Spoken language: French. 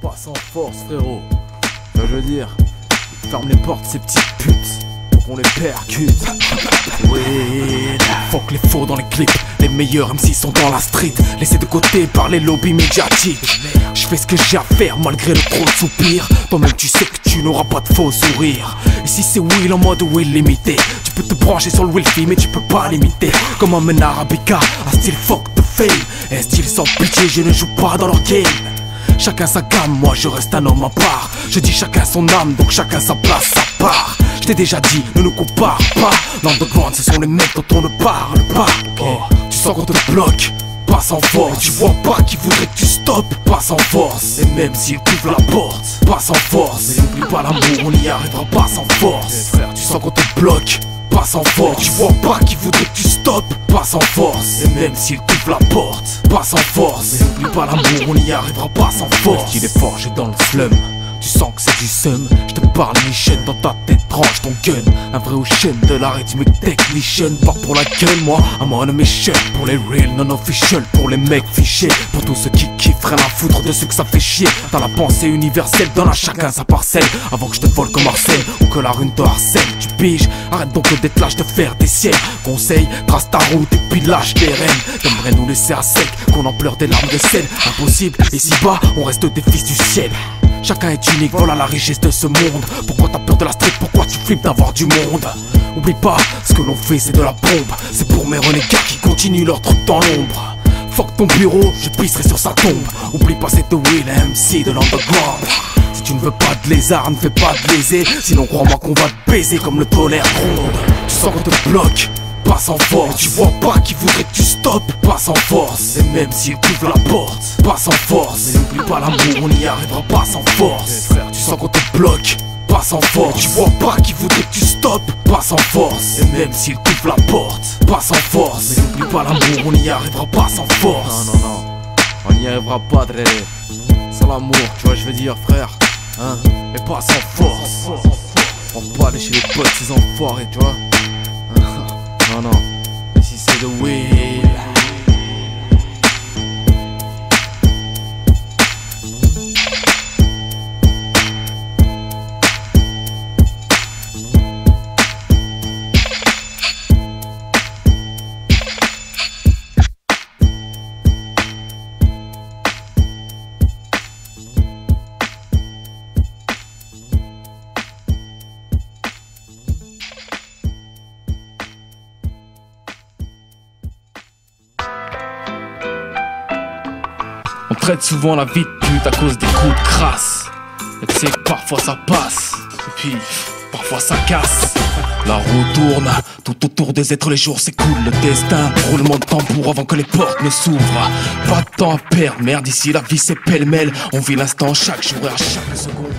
Pas sans force, frérot. Je veux dire, ferme les portes, ces petites putes. On les percute. Oui, fuck les faux dans les clips. Les meilleurs MC sont dans la street. Laissés de côté par les lobbies médiatiques. Je fais ce que j'ai à faire malgré le trop de soupirs. Toi-même tu sais que tu n'auras pas de faux sourires. Et si c'est Will en mode Will limité, tu peux te brancher sur le Wi-Fi mais tu peux pas l'imiter. Comme un Menarabica, un style fuck de fame. Un style sans pitié, je ne joue pas dans leur game. Chacun sa gamme, moi je reste un homme à part. Je dis chacun son âme, donc chacun sa place, sa part. Je t'ai déjà dit, ne nous compare pas. L'underground ce sont les mecs dont on ne parle pas. Oh, tu sens qu'on te bloque, pas sans force. Tu vois pas qui voudrait que tu stoppes, pas sans force. Et même s'il t'ouvre la porte, pas sans force. Mais n'oublie pas l'amour, on n'y arrivera pas sans force. Frère, tu sens qu'on te bloque, pas sans force. Tu vois pas qui voudrait que tu stoppes, pas sans force. Et même s'il t'ouvre la porte, pas sans force. Mais n'oublie pas l'amour, on n'y arrivera pas sans force. Il est forgé dans le slum, tu sens que c'est du seum. Je te parle Michel dans ta tête, range ton gun. Un vrai ocean de la rythmique technician. Pas pour la gueule moi, I'm on a mission. Pour les real non official, pour les mecs fichés. Pour tous ceux qui kiffent, rien à foutre de ceux que ça fait chier. Dans la pensée universelle, donne à chacun sa parcelle. Avant que je te vole comme Marcel, ou que la rune te harcèle. Tu piges, arrête donc d'être lâche de faire des siennes. Conseil, trace ta route et puis lâche les rênes. T'aimerais nous laisser à sec, qu'on en pleure des larmes de sel. Impossible, ici bas, on reste des fils du ciel. Chacun est unique, voilà la richesse de ce monde. Pourquoi t'as peur de la street, pourquoi tu flippes d'avoir du monde? Oublie pas, ce que l'on fait c'est de la bombe. C'est pour mes renégats qui continuent leur truc dans l'ombre. Fuck ton bureau, je pisserai sur sa tombe. Oublie pas cette Will MC de l'underground. Si tu ne veux pas de lézard, ne fais pas de lésé. Sinon crois-moi qu'on va te baiser comme le tonnerre gronde. Tu sens qu'on te bloque, pas sans force. Tu vois pas qui voudrait que tu stoppes, pas sans force. Et même s'il t'ouvre la porte, pas sans force. Mais n'oublie pas l'amour, on n'y arrivera pas sans force. Frère, tu sens qu'on te bloque, pas sans force. Tu vois pas qui voudrait que tu stoppes, pas sans force. Et même s'il t'ouvre la porte, pas sans force. Mais n'oublie pas l'amour, on n'y arrivera pas sans force. Non, non, non, on n'y arrivera pas, Dré. Sans l'amour, tu vois, je veux dire, frère. Hein, mais pas sans force. On va pas aller chez les potes, ces enfoirés, tu vois. Non, non, ici c'est The Will. On traite souvent la vie de pute à cause des coups de crasse. Et tu sais que parfois ça passe, et puis parfois ça casse. La roue tourne, tout autour des êtres, les jours s'écoulent. Le destin, roulement de tambour avant que les portes ne s'ouvrent. Pas de temps à perdre, merde, ici la vie c'est pêle-mêle. On vit l'instant chaque jour et à chaque seconde.